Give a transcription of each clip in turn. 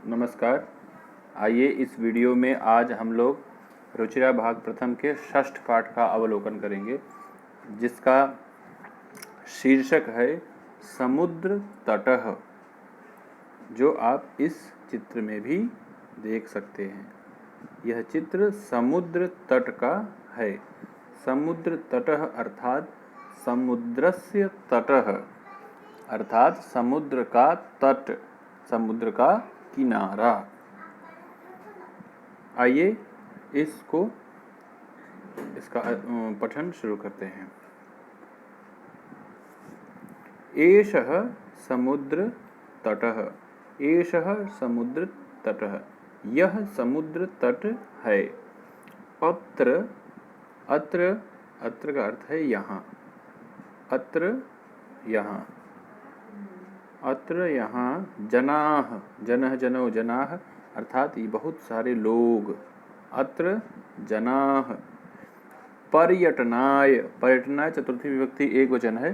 नमस्कार। आइए इस वीडियो में आज हम लोग रुचिरा भाग प्रथम के षष्ठ पाठ का अवलोकन करेंगे, जिसका शीर्षक है समुद्र तटः, जो आप इस चित्र में भी देख सकते हैं। यह चित्र समुद्र तट का है। समुद्र तटः अर्थात समुद्रस्य तटः, अर्थात समुद्र का तट, समुद्र का किनारा। आइए इसका पठन शुरू करते हैं। एषः समुद्र तटः, एषः समुद्र तटः, यह समुद्र तट है। अत्र, अत्र, अत्र का अर्थ है यहाँ, अत्र यहाँ, अत्र यहाँ, जनाः, जनः जनो जनाः, अर्थात ये बहुत सारे लोग। अत्र जनाः। पर्यटनाय, पर्यटनाय चतुर्थी विभक्ति एक वचन है।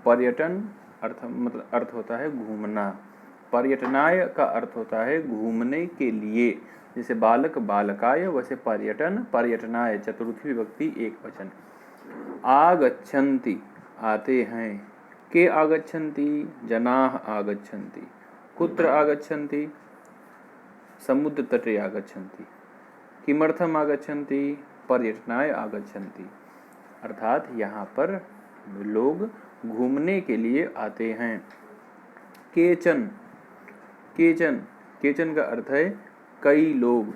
पर्यटन अर्थ होता है घूमना। पर्यटनाय का अर्थ होता है घूमने के लिए। जैसे बालक बालकाय, वैसे पर्यटन पर्यटनाय चतुर्थी विभक्ति एक वचन। आगच्छन्ति, आते हैं। के आगच्छन्ति, जनाः आगच्छन्ति। कुत्र आगच्छन्ति, समुद्र तटे आगच्छन्ति। किमर्थम आगच्छन्ति, पर्यटनाय आगच्छन्ति, अर्थात यहाँ पर लोग घूमने के लिए आते हैं। केचन, केचन, केचन का अर्थ है कई लोग।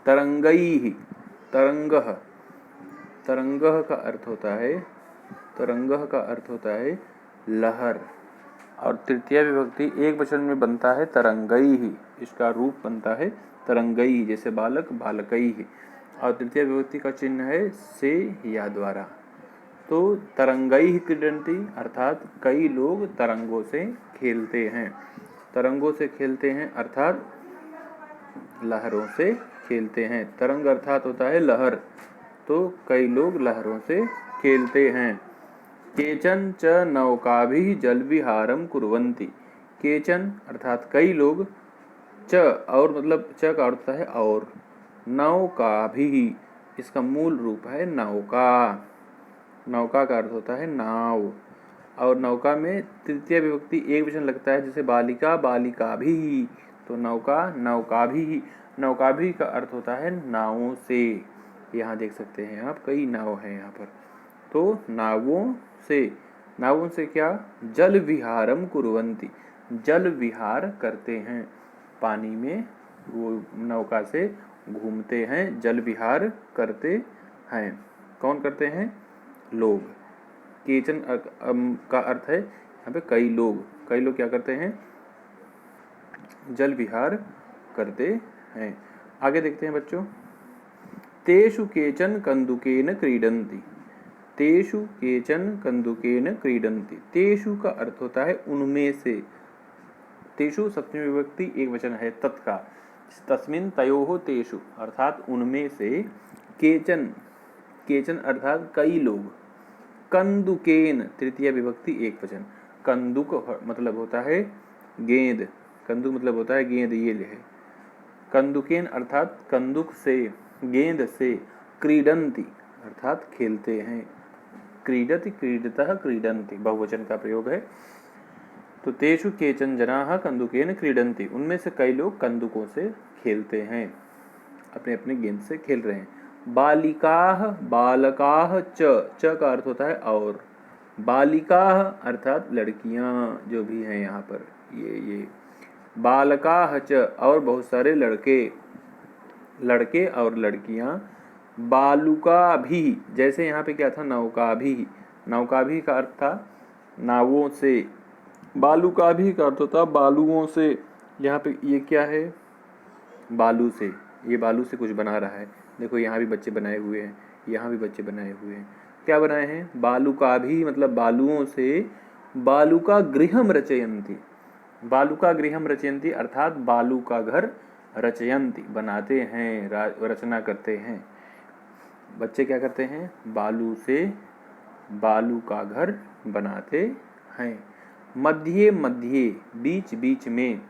तरंगैः, तरंगः, तरंगः का अर्थ होता है, तरंगः का अर्थ होता है लहर, और तृतीय विभक्ति एक वचन में बनता है तरंगैः। इसका रूप बनता है तरंगैः, जैसे बालक बालकैः, और तृतीय विभक्ति का चिन्ह है से या द्वारा। तो तरंगैः क्रीडन्ति, अर्थात कई लोग तरंगों से खेलते हैं। तरंगों से खेलते हैं अर्थात लहरों से खेलते हैं। तरंग अर्थात होता है लहर, तो कई लोग लहरों से खेलते हैं। केचन च नौकाभिः जलविहारं कुर्वन्ति। केचन अर्थात कई लोग, च और मतलब च का अर्थ है और, नौकाभिः इसका मूल रूप है नौका। नौका का अर्थ होता है नाव, और नौका में तृतीय विभक्ति एक वचन लगता है, जैसे बालिका बालिकाभिः। तो नौका नौकाभिः, नौकाभिः का अर्थ होता है नावों से। यहाँ देख सकते हैं आप, कई नाव हैं यहाँ पर। तो नावों से, नावों से क्या, जल विहारम कुर्वन्ति, जल विहार करते हैं। पानी में वो नौका से घूमते हैं, जल विहार करते हैं। कौन करते हैं, लोग। केचन का अर्थ है यहाँ पे कई लोग। कई लोग क्या करते हैं, जल विहार करते हैं। आगे देखते हैं बच्चों। तेषु केचन कन्दुकेन क्रीडन्ति। तेषु केचन कन्दुकेन क्रीडन्ति। तेषु का अर्थ होता है उनमें से। तेषु सप्तमी विभक्ति एक वचन है तत्का, तस्मिन् तयोः तेषु, अर्थात उनमें से। केचन, केचन अर्थात कई लोग। कन्दुकेन तृतीय विभक्ति एक वचन। कंदुक मतलब होता है गेंद, कंदुक मतलब होता है गेंद, ये है। कंदुकेन अर्थात कंदुक से, गेंद से। क्रीडन्ति अर्थात खेलते हैं। क्रीडति क्रीडतः क्रीडन्ति बहुवचन का प्रयोग है। तो तेषु केचन जनाः कन्दुकेन क्रीडन्ति, उनमें से कई लोग कंदुकों से खेलते हैं, अपने अपने गेंद से खेल रहे हैं। बालिकाः बालकाः च का अर्थ होता है और। बालिकाः अर्थात लड़कियां जो भी हैं यहाँ पर, ये बालकाः च और बहुत सारे लड़के, लड़के और लड़कियां। बालुका भी, जैसे यहाँ पे क्या था, नौका भी, नौका भी का अर्थ था नावों से। बालुका भी का अर्थ होता बालुओं से। यहाँ पे ये क्या है, बालू से, ये बालू से कुछ बना रहा है। देखो यहाँ भी बच्चे बनाए हुए हैं, यहाँ भी बच्चे बनाए हुए हैं। क्या बनाए हैं, बालुका भी मतलब बालुओं से। बालुका गृहम रचयन्ति, बालुका गृहम रचयन्ति अर्थात बालू का घर रचयन्ति बनाते हैं, रचना करते हैं। बच्चे क्या करते हैं, बालू से बालू का घर बनाते हैं। मध्य मध्य बीच बीच में,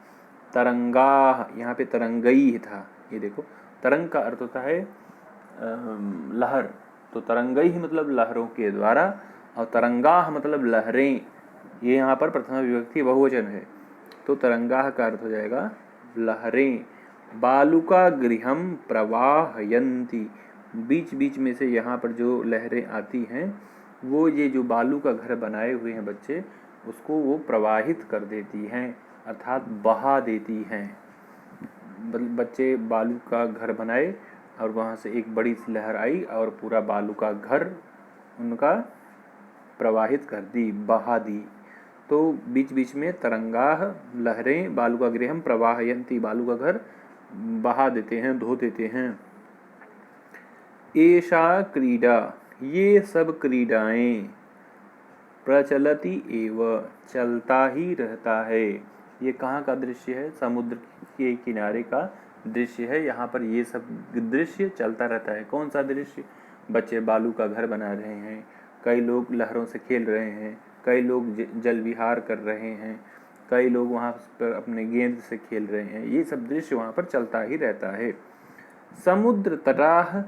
तरंगाः, यहाँ पे तरंगई था, ये देखो तरंग का अर्थ होता है लहर, तो तरंगई ही मतलब लहरों के द्वारा, और तरंगाः मतलब लहरें, ये यहाँ पर प्रथमा विभक्ति बहुवचन है, तो तरंगाः का अर्थ हो जाएगा लहरें। बालुका गृहम प्रवाहयन्ति, बीच बीच में से यहाँ पर जो लहरें आती हैं वो ये जो बालू का घर बनाए हुए हैं बच्चे, उसको वो प्रवाहित कर देती हैं, अर्थात बहा देती हैं। बच्चे बालू का घर बनाए और वहाँ से एक बड़ी सी लहर आई और पूरा बालू का घर उनका प्रवाहित कर दी, बहा दी। तो बीच बीच में तरंगाः लहरें, बालू का गृहम प्रवाहयन्ति, बालू का घर बहा देते हैं, धो देते हैं। एषा क्रीडा, ये सब क्रीडाएं, प्रचलति एव, चलता ही रहता है। ये कहाँ का दृश्य है? समुद्र के किनारे का दृश्य है। यहाँ पर ये सब दृश्य चलता रहता है। कौन सा दृश्य? बच्चे बालू का घर बना रहे हैं, कई लोग लहरों से खेल रहे हैं, कई लोग जल विहार कर रहे हैं, कई लोग वहाँ पर अपने गेंद से खेल रहे हैं। ये सब दृश्य वहाँ पर चलता ही रहता है। समुद्र तटाह,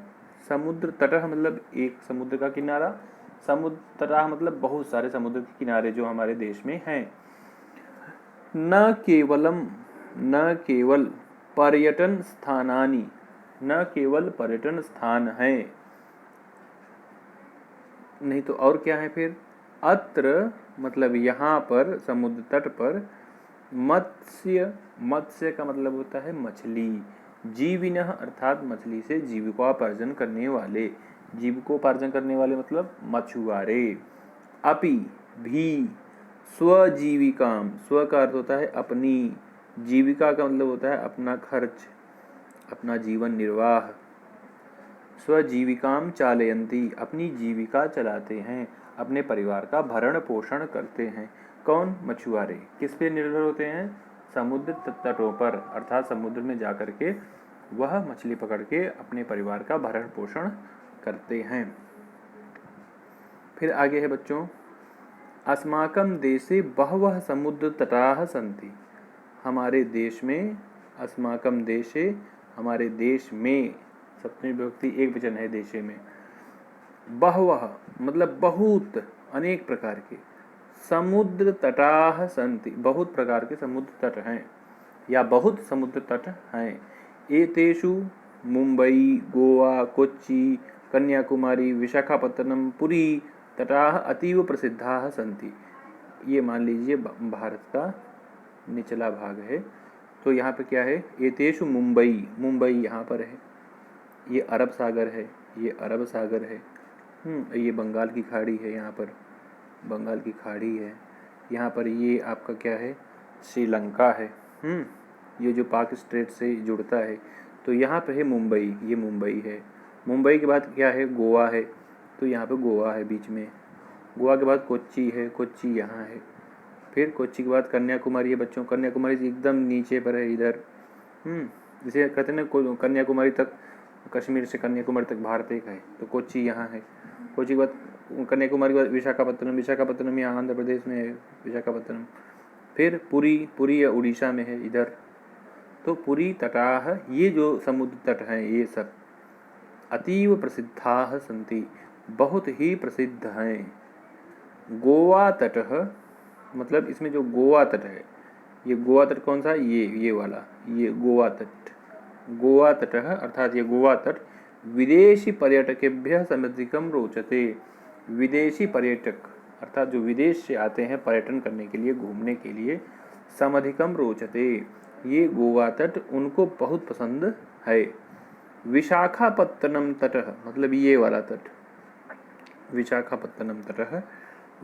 समुद्र तटः मतलब एक समुद्र का किनारा, समुद्र तटाह मतलब बहुत सारे समुद्र के किनारे जो हमारे देश में हैं। न केवल पर्यटन स्थानानि, न केवल पर्यटन स्थान है, नहीं तो और क्या है फिर? अत्र मतलब यहाँ पर समुद्र तट पर, मत्स्य, मत्स्य का मतलब होता है मछली, जीविनः अर्थात मछली से जीविकोपार्जन करने वाले, जीविकोपार्जन करने वाले मतलब मछुआरे। अपि भी स्वजीविकाम, स्व का अर्थ होता है अपनी, जीविका का मतलब होता है अपना खर्च, अपना जीवन निर्वाह। स्वजीविकाम चालयन्ति, अपनी जीविका चलाते हैं, अपने परिवार का भरण पोषण करते हैं। कौन? मछुआरे। किस पे निर्भर होते हैं? समुद्र तटों पर, अर्थात समुद्र में जाकर के वह मछली पकड़ के अपने परिवार का भरण पोषण करते हैं। फिर आगे है बच्चों, अस्माकं देशे बहवः समुद्र तटाः सन्ति, हमारे देश में, अस्माकं देशे हमारे देश में, सप्तमी विभक्ति एक वचन है देशे में, बहवः मतलब बहुत, अनेक प्रकार के, समुद्र तटाः सन्ति, बहुत प्रकार के समुद्र तट हैं या बहुत समुद्र तट हैं। एतेषु मुंबई, गोवा, कोच्चि, कन्याकुमारी, विशाखापत्तनम, पुरी तटाः अतीव प्रसिद्धाः सन्ति। ये मान लीजिए भारत का निचला भाग है, तो यहाँ पे क्या है? एतेषु मुंबई, मुंबई यहाँ पर है, ये अरब सागर है, ये अरब सागर है, ये बंगाल की खाड़ी है, यहाँ पर बंगाल की खाड़ी है, यहाँ पर ये आपका क्या है? श्रीलंका है, ये जो पाक स्ट्रेट से जुड़ता है, तो यहाँ पे है मुंबई, ये मुंबई है। मुंबई के बाद क्या है? गोवा है, तो यहाँ पे गोवा है बीच में। गोवा के बाद कोच्चि है, कोच्चि यहाँ है। फिर कोच्चि के बाद कन्याकुमारी है बच्चों, कन्याकुमारी एकदम नीचे पर है इधर, जिसे कहते हैं ना कन्याकुमारी तक, कश्मीर से कन्याकुमारी तक भारत एक है, तो कोच्चि यहाँ है। कोच्चि के बाद कन्याकुमारी के बाद विशाखापत्तनम, विशाखापत्तनम यहाँ आंध्र प्रदेश में है, विशाखापत्तनम। फिर पुरी, पुरी या उड़ीसा में है इधर। तो पुरी तटाः, ये जो समुद्र तट हैं ये सब अतीव प्रसिद्धाः सन्ति, बहुत ही प्रसिद्ध हैं। गोवा तटः मतलब इसमें जो गोवा तट है, ये गोवा तट कौन सा? ये वाला, ये गोवा तट। गोवा तटः अर्थात ये गोवा तट विदेशी पर्यटकेभ्यः समधिकं रोचते, विदेशी पर्यटक अर्थात जो विदेश से आते हैं पर्यटन करने के लिए, घूमने के लिए, समधिकं रोचते, ये गोवा तट उनको बहुत पसंद है। विशाखापत्तनम तटः मतलब ये वाला तट, विशाखापत्तनम तटः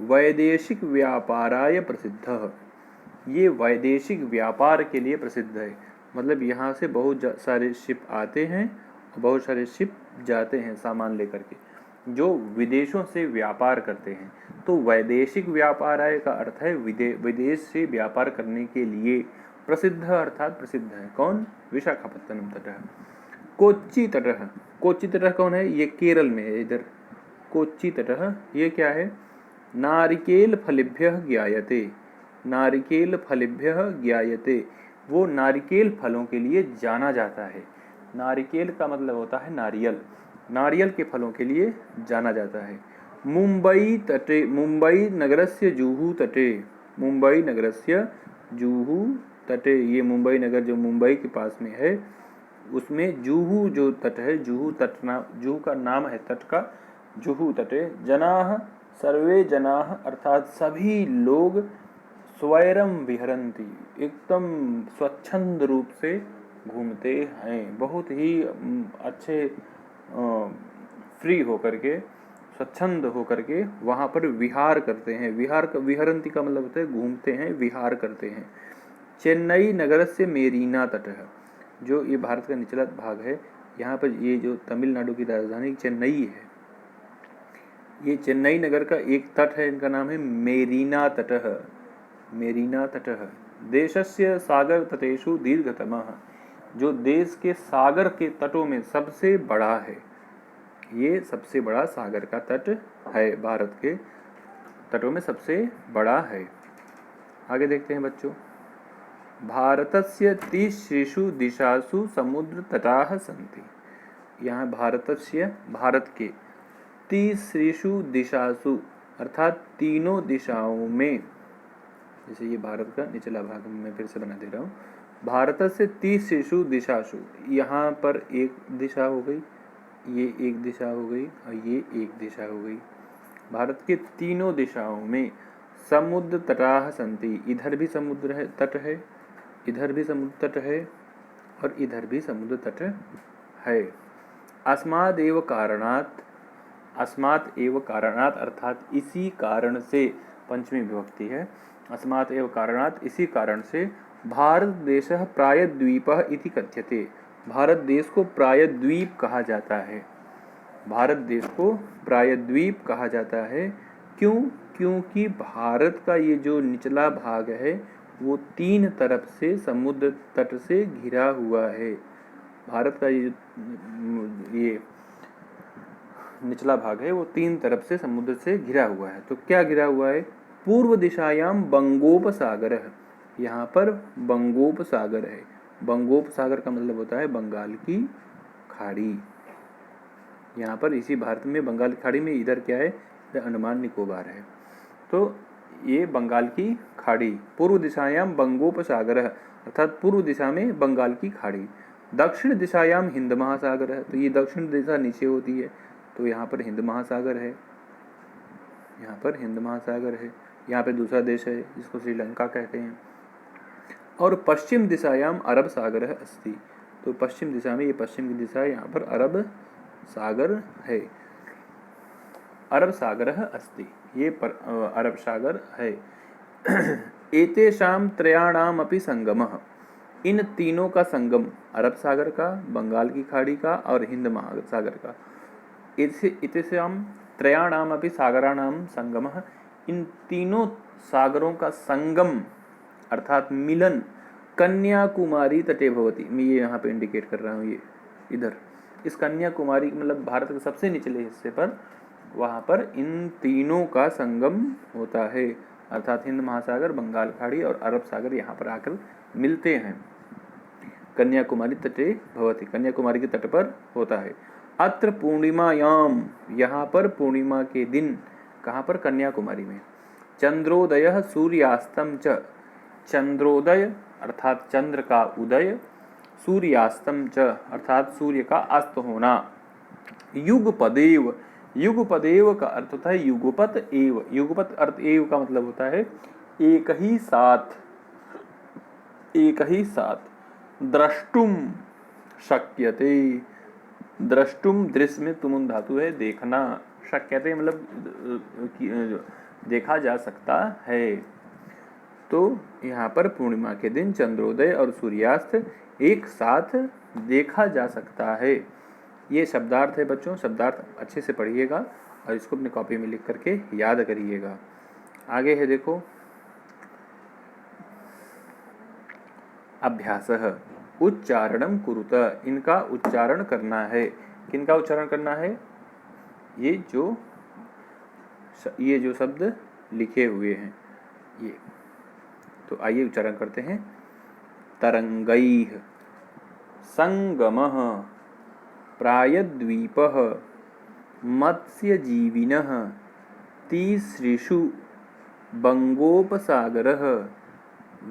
वैदेशिक व्यापाराय प्रसिद्धः, ये वैदेशिक व्यापार के लिए प्रसिद्ध है, मतलब यहाँ से बहुत सारे शिप आते हैं और बहुत सारे शिप जाते हैं सामान लेकर के, जो विदेशों से व्यापार करते हैं। तो वैदेशिक व्यापाराय का अर्थ है विदेश से व्यापार करने के लिए प्रसिद्ध अर्थात प्रसिद्ध है। कौन? विशाखापत्तनम तटः। कोच्चि तटः, कोच्चि तटः कौन है? ये केरल में है इधर। कोच्चि तटः ये क्या है? नारिकेल फलेभ्यः ज्ञायते, नारिकेल फलेभ्यः ज्ञायते, वो नारिकेल फलों के लिए जाना जाता है। नारिकेल का मतलब होता है नारियल, नारियल के फलों के लिए जाना जाता है। मुंबई तटे, मुंबई नगरस्य जुहू तटे, मुंबई नगरस्य जुहू तटे, ये मुंबई नगर जो मुंबई के पास में है उसमें जुहू जो तट है, जुहू तट जुहू का नाम है तट का, जुहू तटे जनाः सर्वे जनाः अर्थात सभी लोग स्वैरम विहरन्ति, एकदम स्वच्छंद रूप से घूमते हैं, बहुत ही अच्छे फ्री होकर के, स्वच्छंद होकर के वहाँ पर विहार करते हैं। विहरन्ति का मतलब होता है घूमते हैं, विहार करते हैं। चेन्नई नगर से मेरीना तट है, जो ये भारत का निचला भाग है, यहाँ पर ये जो तमिलनाडु की राजधानी चेन्नई है, ये चेन्नई नगर का एक तट है, इनका नाम है मेरीना तटः, मेरीना तटः। देशस्य सागर तटेषु दीर्घतमः, जो देश के सागर के तटों में सबसे बड़ा है, ये सबसे बड़ा सागर का तट है, भारत के तटों में सबसे बड़ा है। आगे देखते हैं बच्चों। भारतस्य 30 दिशासु समुद्र तटाः सन्ति, यहाँ भारतस्य, भारत के 30 दिशासु अर्थात तीनों दिशाओं में, जैसे ये भारत का निचला भाग मैं फिर से बना दे रहा हूँ, भारत से 30 दिशासु, यहाँ पर एक दिशा हो गई, ये एक दिशा हो गई और ये एक दिशा हो गई। भारत के तीनों दिशाओं में समुद्र तटाः सन्ति, इधर भी समुद्र है, तट है, इधर भी समुद्र तट है और इधर भी समुद्र तट है। अस्मादेव कारणात्, अस्मात् एव कारणात् अर्थात इसी कारण से, पंचमी विभक्ति है, अस्मात् एव कारणात् इसी कारण से, भारत देशः प्रायद्वीपः इति कथ्यते, भारत देश को प्रायद्वीप कहा जाता है, भारत देश को प्रायद्वीप कहा जाता है। क्यों? क्योंकि भारत का ये जो निचला भाग है वो 3 तरफ से समुद्र तट से घिरा हुआ है। भारत का ये निचला भाग है वो 3 तरफ से समुद्र से घिरा हुआ है। तो क्या घिरा हुआ है? पूर्व दिशायाम बंगोपसागर है, यहाँ पर बंगोपसागर है। बंगोपसागर का मतलब होता है बंगाल की खाड़ी। यहाँ पर इसी भारत में बंगाल की खाड़ी में इधर क्या है? इधर अंडमान निकोबार है। तो ये बंगाल की खाड़ी, पूर्व दिशायाम बंगोपसागर है अर्थात पूर्व दिशा में बंगाल की खाड़ी। दक्षिण दिशायाम हिंद महासागर है, तो ये दक्षिण दिशा नीचे होती है, तो यहाँ पर हिंद महासागर है, यहाँ पर हिंद महासागर है। यहाँ पे दूसरा देश है जिसको श्रीलंका कहते हैं। और पश्चिम दिशायाम अरब सागर है अस्ति, तो पश्चिम दिशा में, ये पश्चिम की दिशा है, यहाँ पर अरब सागर है, अरब सागर है अस्ति, ये अरब सागर है। एतेषां त्रयाणाम अपि संगमः, इन तीनों का संगम, अरब सागर का, बंगाल की खाड़ी का और हिंद महासागर का, एतेषां त्रयाणाम अपि सागराणाम संगमः, इन तीनों सागरों का संगम अर्थात मिलन कन्याकुमारी तटे भवति। मैं ये यहाँ पे इंडिकेट कर रहा हूँ, ये इधर इस कन्याकुमारी मतलब भारत के सबसे निचले हिस्से पर, वहाँ पर इन तीनों का संगम होता है अर्थात हिंद महासागर, बंगाल खाड़ी और अरब सागर यहाँ पर आकर मिलते हैं। कन्याकुमारी तटे भवति, कन्याकुमारी के तट पर होता है। अत्र पूर्णिमायाम, यहाँ पर पूर्णिमा के दिन, कहाँ पर? कन्याकुमारी में। चंद्रोदय सूर्यास्तम च, चंद्रोदय अर्थात चंद्र का उदय, सूर्यास्तम च अर्थात सूर्य का अस्त होना। युगपदेव, युगपदेव का अर्थ होता है युगपत एव, युगपत अर्थ एव का मतलब होता है एक ही साथ, एक ही साथ। द्रष्टुम शक्यते, द्रष्टुम दृश्य में तुमुन धातु है, देखना, शक्यते मतलब देखा जा सकता है। तो यहाँ पर पूर्णिमा के दिन चंद्रोदय और सूर्यास्त एक साथ देखा जा सकता है। ये शब्दार्थ है बच्चों, शब्दार्थ अच्छे से पढ़िएगा और इसको अपनी कॉपी में लिख करके याद करिएगा। आगे है देखो, अभ्यासः उच्चारणम कुरुत, इनका उच्चारण करना है। किनका उच्चारण करना है? ये जो शब्द लिखे हुए हैं ये। तो आइए उच्चारण करते हैं। तरंगैः संगमः प्रायद्वीपः मत्स्यजीविनः तीसृषु बंगोपसागरः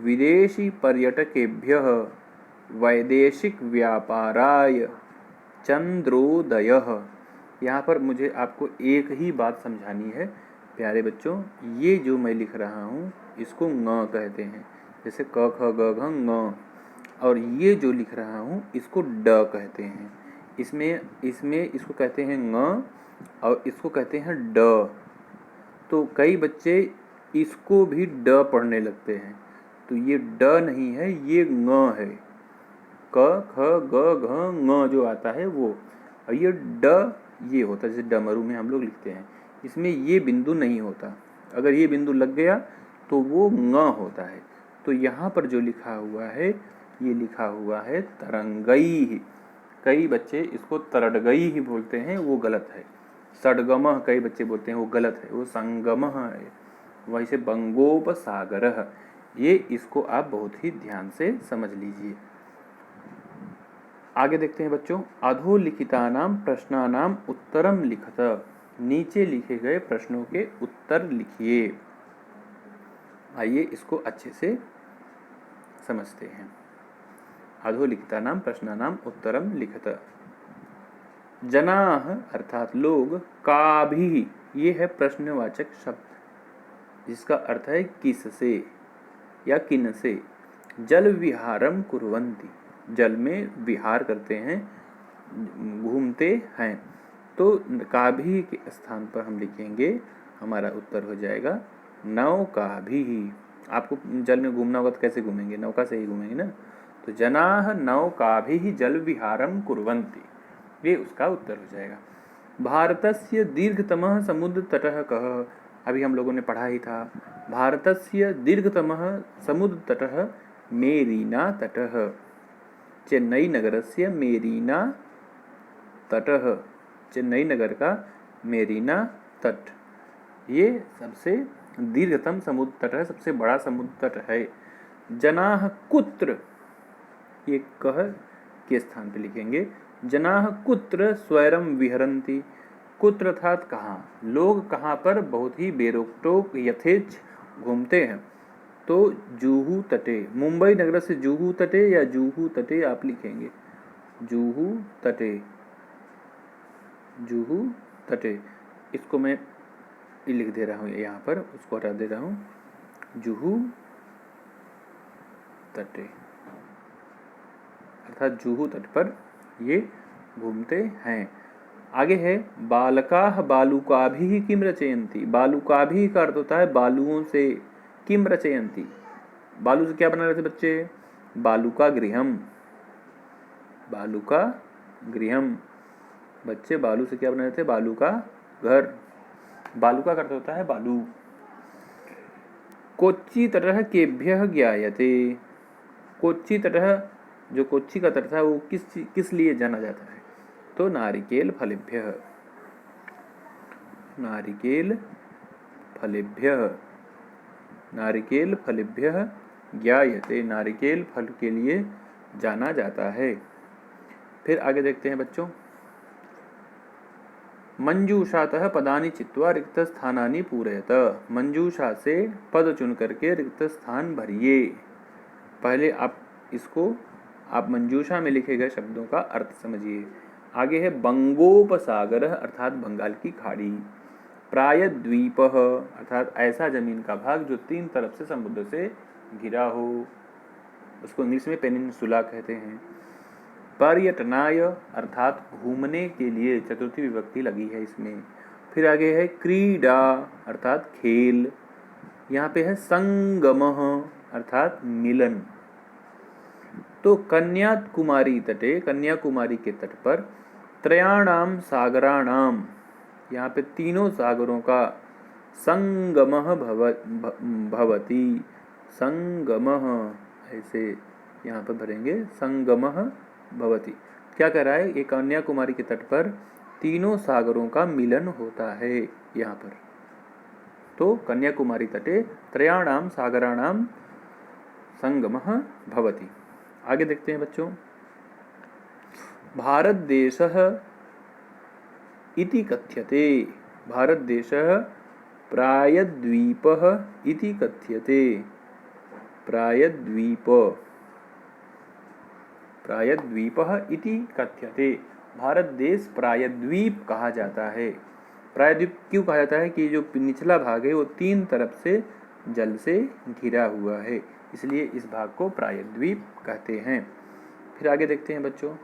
विदेशी पर्यटकेभ्यः वैदेशिक व्यापाराय चंद्रोदयः। यहाँ पर मुझे आपको एक ही बात समझानी है प्यारे बच्चों, ये जो मैं लिख रहा हूँ इसको ङ कहते हैं, जैसे क ख ग घ ङ, और ये जो लिख रहा हूँ इसको ड कहते हैं। इसमें इसको कहते हैं ङ और इसको कहते हैं ड। तो कई बच्चे इसको भी ड पढ़ने लगते हैं, तो ये ड नहीं है, ये ङ है। क ख ग घ ङ जो आता है वो, और ये ड ये होता है, जैसे डमरू में हम लोग लिखते हैं, इसमें ये बिंदु नहीं होता। अगर ये बिंदु लग गया तो वो ङ होता है। तो यहाँ पर जो लिखा हुआ है, ये लिखा हुआ है तरंगई। कई बच्चे इसको तरडगई ही बोलते हैं, वो गलत है। सडगमः कई बच्चे बोलते हैं, वो गलत है, वो संगमः है। वैसे बंगोपसागरः, ये इसको आप बहुत ही ध्यान से समझ लीजिए। आगे देखते हैं बच्चों, अधोलिखितानां प्रश्नानां उत्तरम लिखत। नीचे लिखे गए प्रश्नों के उत्तर लिखिए। आइए इसको अच्छे से समझते हैं। अधोलिखितानां प्रश्नानां उत्तरम लिखत। जनाः अर्थात लोग, काभिः ये है प्रश्नवाचक शब्द जिसका अर्थ है किससे या किनसे, जल विहारम कुर्वन्ति, जल में विहार करते हैं, घूमते हैं। तो काभिः के स्थान पर हम लिखेंगे, हमारा उत्तर हो जाएगा नौकाभिः। आपको जल में घूमना होगा तो कैसे घूमेंगे, नौका से ही घूमेंगे ना। तो जनाः नौकाभिः जल विहारम कुर्वन्ति, ये उसका उत्तर हो जाएगा। भारतस्य दीर्घतमः समुद्र तटः कः, अभी हम लोगों ने पढ़ा ही था। भारतस्य दीर्घतमः समुद्र तटः मेरीना तटः, चेन्नई नगरस्य मेरीना तटः, चेन्नई नगर का मेरीना तट, ये सबसे दीर्घतम समुद्र तट है, सबसे बड़ा समुद्र तट है। जनाः कुत्र, ये कह के स्थान पे लिखेंगे। जनाः कुत्र स्वैरम विहरन्ति, कुत्र अर्थात कहाँ, लोग कहाँ पर बहुत ही बेरोक-टोक यथेच्छ घूमते हैं। तो जुहू तटे, मुंबई नगर से जुहू तटे या जुहू तटे आप लिखेंगे, जुहू तटे, जुहू तटे। इसको मैं लिख दे रहा हूँ यहाँ पर, उसको हटा दे रहा हूँ, जुहू तटे, अर्थात जुहू तट पर ये घूमते हैं। आगे है बालकाः बालुकाभिः किम रचयन्ति, बालुकाभिः का अर्थ होता है बालुओं से, किम रचयन्ति, बालू से क्या बना रहे थे बच्चे, बालुका गृहम, बालुका गृहम, बच्चे बालू से क्या बना रहे थे, बालू का घर, बालुका का अर्थ होता है बालू। कोच्चि तटः केभ्यः ज्ञायते, कोच्चि तटः, जो कोच्चि का तट था वो किस लिए जाना जाता है, तो नारिकेल फलेभ्यः, नारिकेल फलेभ्यः, नारिकेल फलेभ्यः ज्ञायते, नारिकेल फल के लिए जाना जाता है। फिर आगे देखते हैं बच्चों, मंजूषातः पदानि चित्वा रिक्त स्थानानि पूरयत, मंजूषा से पद चुन करके रिक्त स्थान भरिए। पहले आप इसको, आप मंजूषा में लिखे गए शब्दों का अर्थ समझिए। आगे है बंगोपसागर अर्थात बंगाल की खाड़ी, प्रायद्वीपः अर्थात ऐसा जमीन का भाग जो 3 तरफ से समुद्र से घिरा हो, उसको इंग्लिश में पेनिनसुला कहते हैं। पर्यटनाय अर्थात घूमने के लिए, चतुर्थी विभक्ति लगी है इसमें। फिर आगे है क्रीडा अर्थात खेल, यहाँ पे है संगमः अर्थात मिलन। तो कन्याकुमारी तटे, कन्याकुमारी के तट पर त्रयाणाम सागराणाम, यहाँ पे 3 सागरों का संगमः भवति, संगमः ऐसे यहाँ पर भरेंगे, संगमः भवति। क्या कह रहा है, ये कन्याकुमारी के तट पर 3 सागरों का मिलन होता है यहाँ पर। तो कन्याकुमारी तटे त्रयाणाम सागराणाम संगमः भवति। आगे देखते हैं बच्चों। भारत देशः इति कथ्यते। भारत देशः प्रायद्वीपः इति कथ्यते। प्रायद्वीपः इति कथ्यते। भारत देश प्रायद्वीप कहा जाता है। प्रायद्वीप क्यों कहा जाता है कि जो निचला भाग है वो 3 तरफ से जल से घिरा हुआ है, इसलिए इस भाग को प्रायद्वीप कहते हैं। फिर आगे देखते हैं बच्चों,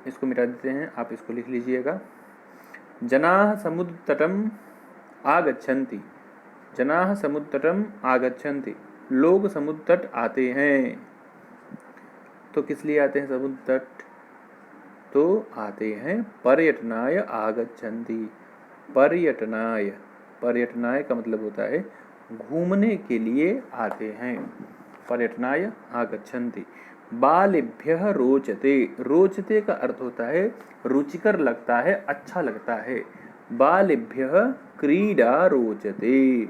इसको मिटा देते हैं, आप इसको लिख लीजिएगा। जनाः समुद्र तटम आगच्छन्ति। जनाः समुद्र तटम आगच्छन्ति। लोग समुद्र तट आते हैं। तो किस लिए आते हैं समुद्र तट? तो आते हैं पर्यटनाय आगच्छन्ति। पर्यटनाय, पर्यटनाय का मतलब होता है घूमने के लिए आते हैं। पर्यटनाय आगच्छन्ति। बालेभ्यः रोचते। रोचते का अर्थ होता है रुचिकर लगता है, अच्छा लगता है। बालेभ्यः क्रीडा रोचते।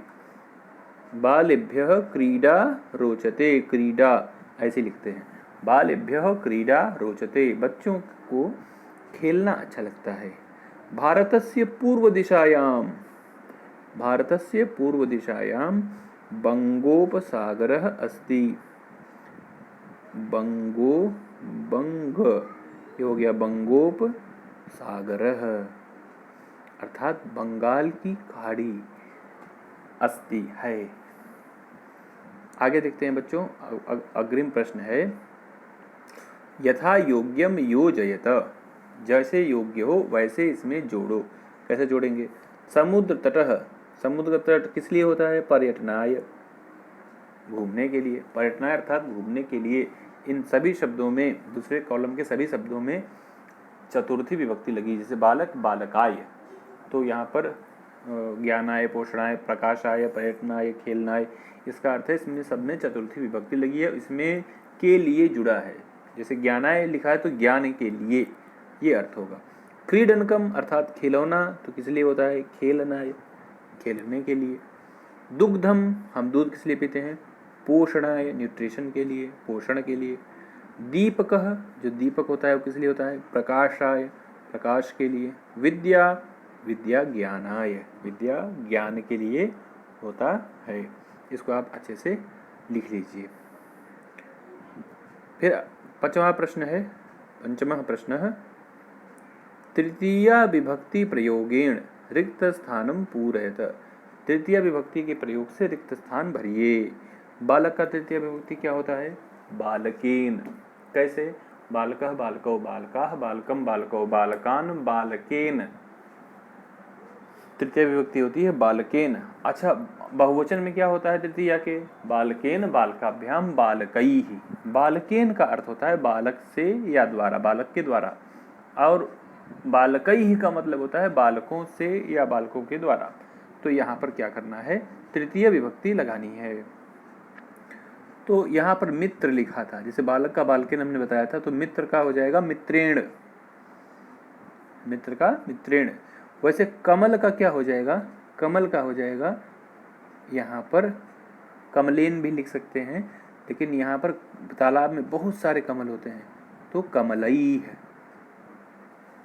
बालेभ्यः क्रीडा रोचते। क्रीडा ऐसे लिखते हैं। बालेभ्यः क्रीडा रोचते। बच्चों को खेलना अच्छा लगता है। भारतस्य पूर्व दिशायां, भारतस्य पूर्व दिशायां बंगोपसागरः अस्ति। बंग ये हो गया बंगोपसागरः, अर्थात बंगाल की खाड़ी अस्ति है। आगे देखते हैं बच्चों, अग्रिम प्रश्न है यथा योग्यम योजयत। जैसे योग्य हो वैसे इसमें जोड़ो। कैसे जोड़ेंगे? समुद्र तटः, समुद्र तट किस लिए होता है? पर्यटनाय, घूमने के लिए। पर्यटनाय अर्थात घूमने के लिए। इन सभी शब्दों में, दूसरे कॉलम के सभी शब्दों में चतुर्थी विभक्ति लगी, जैसे बालक बालकाय। तो यहाँ पर ज्ञानाय, पोषणाय, प्रकाशाय, पर्यटनाय, खेलनाय, इसका अर्थ है इसमें सब में चतुर्थी विभक्ति लगी है। इसमें के लिए जुड़ा है, जैसे ज्ञानाय लिखा है तो ज्ञान के लिए, ये अर्थ होगा। क्रीडनकम अर्थात खिलौना, तो किस लिए होता है? खेलनाय, खेलने के लिए। दुग्धम, हम दूध किस लिए पीते हैं? पोषणाय, न्यूट्रिशन के लिए, पोषण के लिए। दीपकः, जो दीपक होता है वो किस लिए होता है? प्रकाशाय, प्रकाश के लिए। विद्या, विद्या ज्ञानाय, विद्या ज्ञान के लिए होता है। इसको आप अच्छे से लिख लीजिए। फिर पंचमा प्रश्न है, पंचमः प्रश्नः तृतीया विभक्ति प्रयोगेण रिक्त स्थानम पूरयत। तृतीया विभक्ति के प्रयोग से रिक्त स्थान भरिए। बालक का तृतीय विभक्ति क्या होता है? बालकेन। कैसे? बालकः बालकौ बालकाः, बालकम बालकौ बालकान, बालकेन। तृतीय विभक्ति होती है बालकेन। अच्छा, बहुवचन में क्या होता है तृतीया के? बालकेन बालकाभ्याम बालकैः। बालकेन का अर्थ होता है बालक से या द्वारा, बालक के द्वारा, और बालकैः का मतलब होता है बालकों से या बालकों के द्वारा। तो यहाँ पर क्या करना है? तृतीय विभक्ति लगानी है। तो यहाँ पर मित्र लिखा था, जैसे बालक का बालकेन हमने बताया था, तो मित्र का हो जाएगा मित्रेण, मित्र का मित्रेण। वैसे कमल का क्या हो जाएगा? कमल का हो जाएगा, यहाँ पर कमलेन भी लिख सकते हैं, लेकिन यहाँ पर तालाब में बहुत सारे कमल होते हैं तो कमलई है,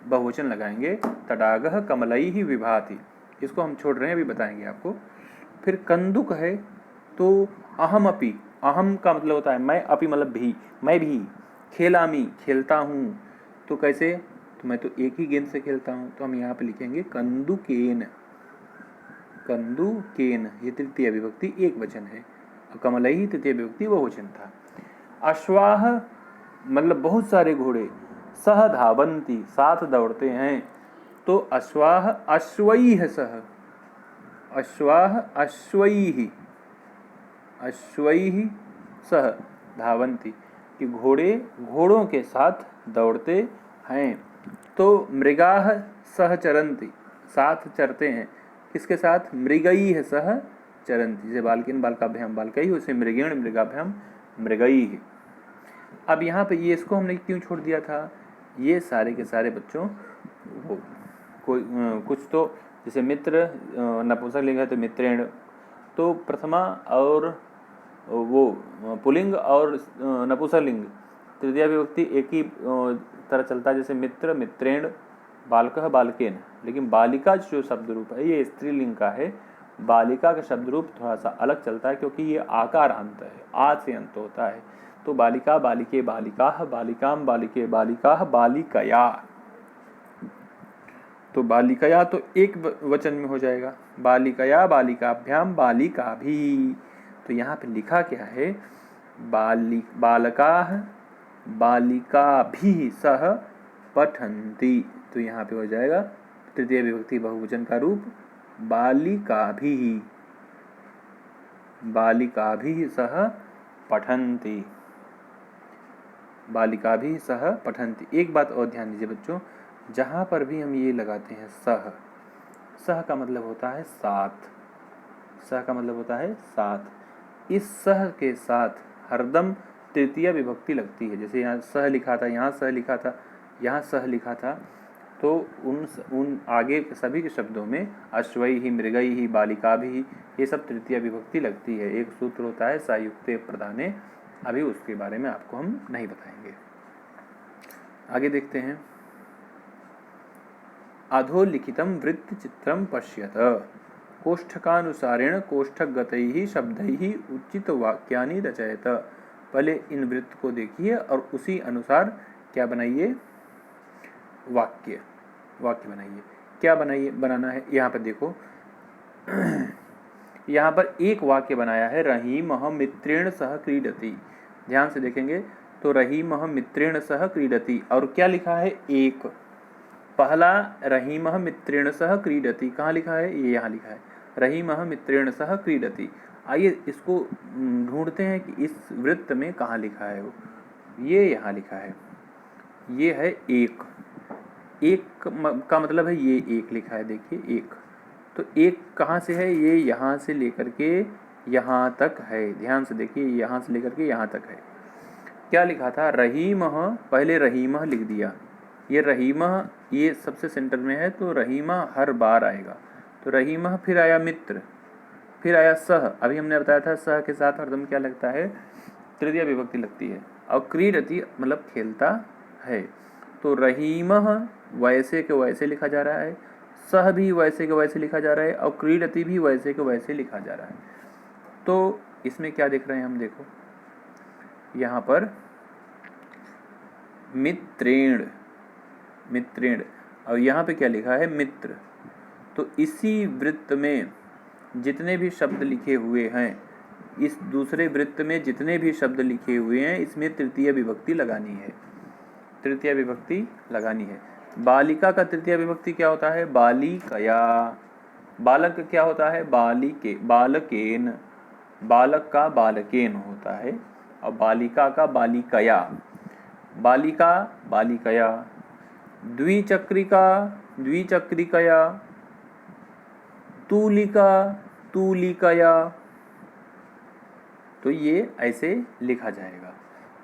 बहुवचन लगाएंगे। तडागः कमलई विभाति, इसको हम छोड़ रहे हैं, अभी बताएंगे आपको। फिर कंदुक है तो अहम अपि, अहम का मतलब होता है मैं, अपि मतलब भी, मैं भी। खेलामी, खेलता हूँ, तो कैसे? तो मैं तो एक ही गेंद से खेलता हूँ, तो हम यहाँ पे लिखेंगे कंदुकेन। कंदुकेन ये तृतीय विभक्ति एक वचन है, और कमलई तृतीय विभक्ति बहुवचन था। अश्वाह मतलब बहुत सारे घोड़े, सह धावन्ति साथ दौड़ते हैं, तो अश्वाह अश्वैः सह, अश्वाह अश्वैः, अश्वैः सह धावन्ति, कि घोड़े घोड़ों के साथ दौड़ते हैं। तो मृगाः सह चरन्ति, साथ चरते हैं, किसके साथ? मृगैः सह चरन्ति, जैसे बालकेन बालकाभ्याम बालकैः, उसे मृगेण मृगाभ्याम मृगैः। अब यहाँ पे ये इसको हमने क्यों छोड़ दिया था? ये सारे के सारे बच्चों कोई कुछ तो, जैसे मित्र नपुंसक लिंग है तो मित्रेण, तो प्रथमा और वो पुल्लिंग और नपुंसकलिंग तृतीया विभक्ति एक ही तरह चलता है, जैसे मित्र, मित्रेण, बालकः, बालकेन। लेकिन बालिका जो शब्द रूप है ये स्त्रीलिंग का है। बालिका का शब्द रूप थोड़ा सा अलग चलता है क्योंकि ये आकार अंत है, आ से अंत होता है। तो बालिका, बालिके, बालिकाः, बालिकाम, बालिके, बालिकाः, बालिकया। तो बालिकया तो एक वचन में हो जाएगा, बालिकया, बालिकाभ्याम, बालिकाभिः। तो यहाँ पे लिखा क्या है, बालकाः बालिकाभिः सह पठन्ति। तो यहाँ पे हो जाएगा तृतीय विभक्ति बहुवचन का रूप बालिकाभिः, बालिकाभिः सह पठन्ति, बालिकाभिः सह पठन्ति। एक बात और ध्यान दीजिए बच्चों, जहाँ पर भी हम ये लगाते हैं सह, सह का मतलब होता है साथ, सह का मतलब होता है साथ। इस सह के साथ हरदम तृतीय विभक्ति लगती है। जैसे यहाँ सह लिखा था, यहाँ सह लिखा था, यहाँ सह लिखा था, तो उन आगे सभी के शब्दों में अश्वई ही, मृगई ही, बालिका भी, ये सब तृतीय विभक्ति लगती है। एक सूत्र होता है सायुक्ते प्रधाने, अभी उसके बारे में आपको हम नहीं बताएंगे। आगे देखते हैं, अधोलिखितं वृत्तचित्रं पश्यत, कोष्ठकानुसारेण कोष्ठकगतैः शब्दैः उचित वाक्यानि रचयत। पहले इन वृत्त को देखिए और उसी अनुसार क्या बनाइए, वाक्य बनाइए। क्या बनाना है, यहाँ पर देखो यहाँ पर एक वाक्य बनाया है, रहीमः मित्रेण सह क्रीडति। ध्यान से देखेंगे तो रहीमः मित्रेण सह क्रीडति, और क्या लिखा है, एक। पहला रहीमः मित्रेण सह क्रीडति कहाँ लिखा है, ये यहाँ लिखा है, रहीमः मित्रेण सह क्रीडति। आइए इसको ढूंढते हैं कि इस वृत्त में कहाँ लिखा है वो। ये यहाँ लिखा है, ये है एक। एक का मतलब है ये एक लिखा है, देखिए एक। तो एक कहाँ से है, ये यहाँ से लेकर के यहाँ तक है। ध्यान से देखिए, यहाँ से लेकर के यहाँ तक है। क्या लिखा था, रहीमः, पहले रहीमः लिख दिया, ये रहीमः ये सबसे सेंटर में है, तो रहीमः हर बार आएगा। तो रहीमः, फिर आया मित्र, फिर आया सह। अभी हमने बताया था सह के साथ हरदम क्या लगता है, तृतीय विभक्ति लगती है। और क्रीडति मतलब खेलता है। तो रहीमः वैसे के वैसे लिखा जा रहा है, सह भी वैसे के वैसे लिखा जा रहा है, और क्रीडति भी वैसे के वैसे लिखा जा रहा है। तो इसमें क्या देख रहे हैं हम, देखो यहाँ पर मित्रेण, मित्रेण, और यहाँ पे क्या लिखा है, मित्र। तो इसी वृत्त में जितने भी शब्द लिखे हुए हैं, इस दूसरे वृत्त में जितने भी शब्द लिखे हुए हैं, इसमें तृतीय विभक्ति लगानी है, तृतीय विभक्ति लगानी है। बालिका का तृतीय विभक्ति क्या होता है, बालिकया। बालक क्या होता है, बालिके, बालकेन। बालक का बालकेन होता है, और बालिका का बालिकया। बालिका बालिकया, द्विचक्रिका द्विचक्रिकया, तूलिका तूलिकया। तो ये ऐसे लिखा जाएगा।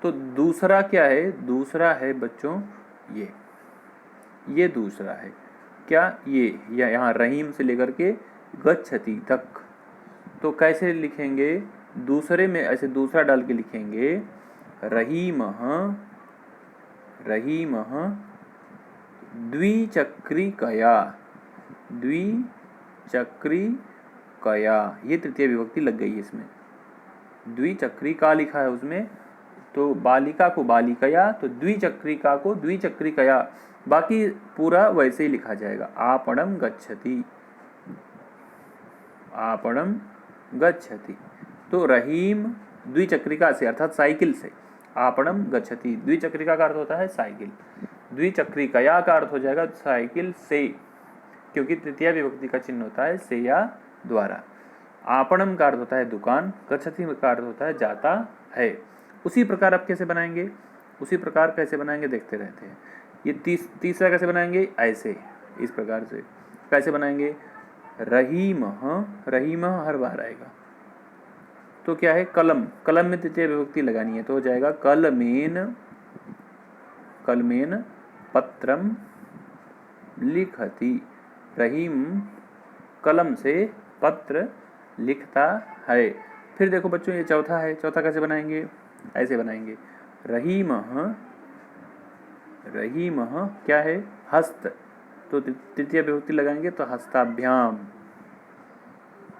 तो दूसरा क्या है, दूसरा है बच्चों ये दूसरा है क्या, ये यहाँ रहीम से लेकर के गच्छति तक। तो कैसे लिखेंगे, दूसरे में ऐसे दूसरा डाल के लिखेंगे, रहीमः, रहीमः द्विचक्रिकया, द्विचक्रिकया। ये तृतीय विभक्ति लग गई है इसमें, द्विचक्रिका लिखा है उसमें, तो बालिका को बालिकया, तो द्विचक्रिका को द्विचक्रिकया। बाकी पूरा वैसे ही लिखा जाएगा, आपणम गच्छति, आपणम गच्छति। तो रहीम द्विचक्रिका से अर्थात साइकिल से, आपणम गच्छति, द्विचक्रिका का अर्थ होता है साइकिल, द्विचक्रिकया का अर्थ हो जाएगा साइकिल से, क्योंकि तृतीय विभक्ति का चिन्ह होता है से या द्वारा। आपणम का अर्थ होता है दुकान, गच्छति का अर्थ होता है जाता है। उसी प्रकार आप कैसे बनाएंगे, उसी प्रकार कैसे बनाएंगे देखते रहते हैं। ये तीसरा कैसे बनाएंगे, ऐसे इस प्रकार से कैसे बनाएंगे, रहीमः, रहीमः हर बार आएगा। तो क्या है, कलम, कलम में तृतीय विभक्ति लगानी है, तो हो जाएगा कलमेन, कलमेन पत्रम लिखति। रहीम कलम से पत्र लिखता है। फिर देखो बच्चों ये चौथा है, चौथा कैसे बनाएंगे, ऐसे बनाएंगे, रहीमः, रहीमः क्या है, हस्त, तो तृतीय विभक्ति लगाएंगे तो हस्ताभ्याम,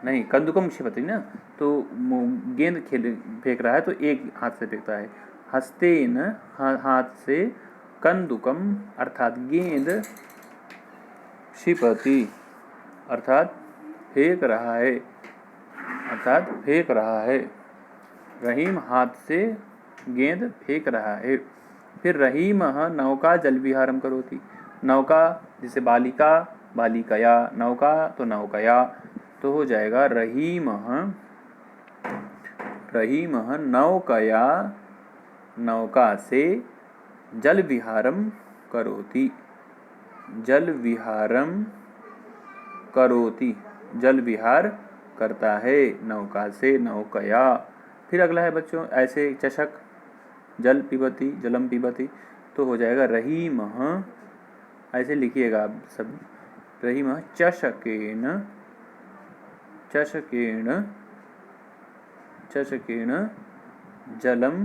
नहीं कंदुकम क्षिपति ना, तो गेंद खेल फेंक रहा है तो एक हाथ से फेंकता है, हस्तेन हाथ से, कंदुकम अर्थात गेंद, क्षिपति अर्थात फेंक रहा है, अर्थात फेंक रहा है, रहीम हाथ से गेंद फेंक रहा है। फिर रहीमः नौका जल विहारम करोति, नौका जैसे बालिका, बालिकया, नौका तो नौकया, तो हो जाएगा रहीमः, रहीमः नौकया, नौका से, जल विहारम करोति, जल विहारम करोति, जल विहार करता है नौका से, नौकया। फिर अगला है बच्चों ऐसे चषक, जल पिबती, जलम पिबती, तो हो जाएगा रहीमः, ऐसे लिखिएगा आप सब, रहीमः चषकेन, चषकेन, चषकेन जलम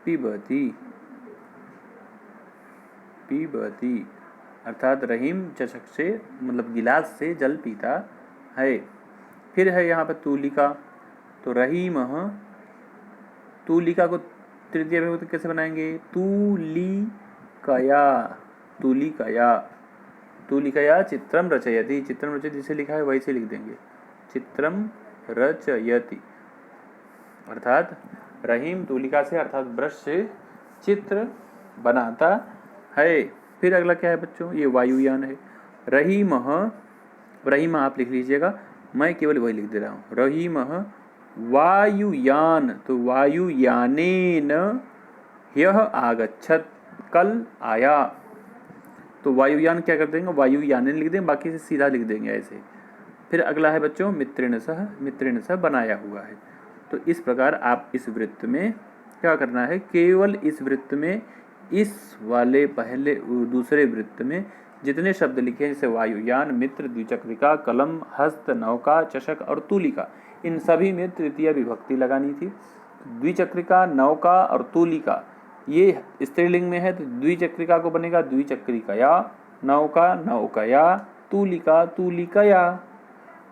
पिबती, पिबती अर्थात रहीम चषक से मतलब गिलास से जल पीता है। फिर है यहाँ पर तूलिका, तो रहीमः, तूलिका को तृतीय विभक्ति कैसे बनाएंगे, तूलिकया, तूलिकया, तूलिकया चित्रम रचयति, चित्रम रचयति जिसे लिखा है वैसे लिख देंगे, चित्रम रचयति अर्थात रहीम तूलिका से अर्थात ब्रश से चित्र बनाता है। फिर अगला क्या है बच्चों, ये वायुयान है, रहीमः, रहीमः आप लिख लीजिएगा, मैं केवल वही लिख दे रहा हूँ, रहीमः वायुयान, तो वायुयानेन ह्यः आगच्छत्, कल आया, तो वायुयान क्या कर देंगे, वायुयानेन लिख देंगे, बाकी से सीधा लिख देंगे ऐसे। फिर अगला है बच्चों मित्रेण सह, मित्रेण सह बनाया हुआ है। तो इस प्रकार आप इस वृत्त में क्या करना है, केवल इस वृत्त में, इस वाले पहले दूसरे वृत्त में जितने शब्द लिखे हैं जैसे वायुयान, मित्र, द्विचक्रिका, कलम, हस्त, नौका, चषक और तूलिका, इन सभी में तृतीय विभक्ति लगानी थी। द्विचक्रिका, नौका और तूलिका ये स्त्रीलिंग में है तो द्विचक्रिका को बनेगा द्विचक्रिकया, नौका नौकया, तूलिका तूलिकया,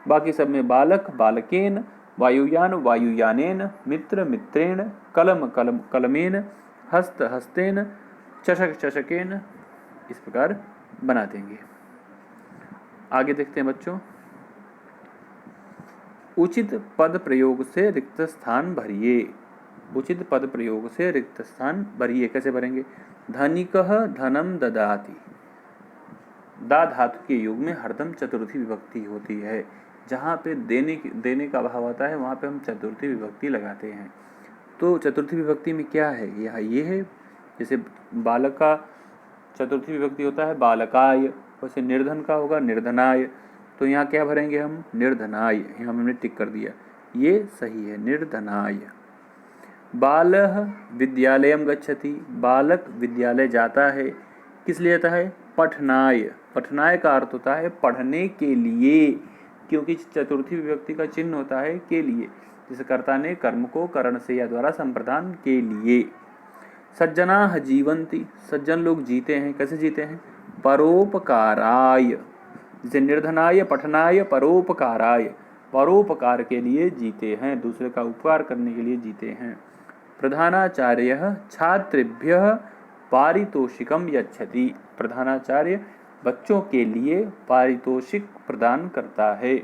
बाकी सब में बालक बालकेन, वायुयान वायुयानेन, मित्र मित्रेण, कलम कलम कलमेन, हस्त हस्तेन, चषक चषकेन, इस प्रकार बना देंगे। आगे देखते हैं बच्चों, उचित पद प्रयोग से रिक्त स्थान भरिए, उचित पद प्रयोग से रिक्त स्थान भरिए, कैसे भरेंगे, धनिकः धनम ददाति, दा धातु के युग में हरदम चतुर्थी विभक्ति होती है, जहाँ पे देने का भाव आता है वहाँ पे हम चतुर्थी विभक्ति लगाते हैं। तो चतुर्थी विभक्ति में क्या है, यहाँ ये है, जैसे बालक का चतुर्थी विभक्ति होता है बालकाय, वैसे निर्धन का होगा निर्धनाय, तो यहाँ क्या भरेंगे हम, निर्धनाय, यहाँ हमने टिक कर दिया, ये सही है, निर्धनाय। बालः विद्यालयम गच्छति, बालक विद्यालय जाता है, किस लिए जाता है, पठनाय, पठनाय का अर्थ होता है पढ़ने के लिए, क्योंकि चतुर्थी विभक्ति का चिन्ह होता है के लिए, जिस कर्ता ने कर्म को करण से या द्वारा संप्रदान के लिए। सज्जनाः जीवन्ति, सज्जन लोग जीते हैं, कैसे जीते हैं, परोपकाराय, जैसे निर्धनाय पठनाय परोपकाराय, परोपकार के लिए जीते हैं, दूसरे का उपकार करने के लिए जीते हैं। प्रधानाचार्यः छात्रेभ्यः पारितोषिकम यच्छति, प्रधानाचार्य बच्चों के लिए पारितोषिक प्रदान करता है,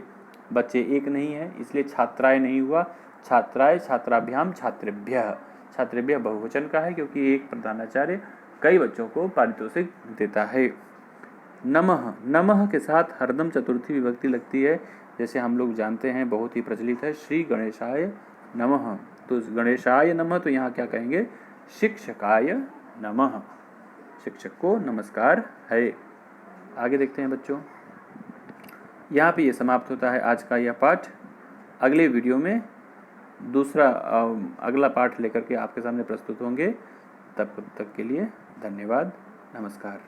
बच्चे एक नहीं है इसलिए छात्राएं नहीं हुआ, छात्राएं, छात्राभ्याम, छात्रेभ्यः, छात्रेभ्यः बहुवचन का है क्योंकि एक प्रधानाचार्य कई बच्चों को पारितोषिक देता है। नमः, नमः के साथ हरदम चतुर्थी विभक्ति लगती है, जैसे हम लोग जानते हैं बहुत ही प्रचलित है, श्री गणेशाय नमः, तो गणेशाय नमः, तो यहाँ क्या कहेंगे, शिक्षकाय नमः, शिक्षक को नमस्कार है। आगे देखते हैं बच्चों, यहाँ पे ये समाप्त होता है आज का यह पाठ। अगले वीडियो में दूसरा अगला पाठ लेकर के आपके सामने प्रस्तुत होंगे, तब तक के लिए धन्यवाद, नमस्कार।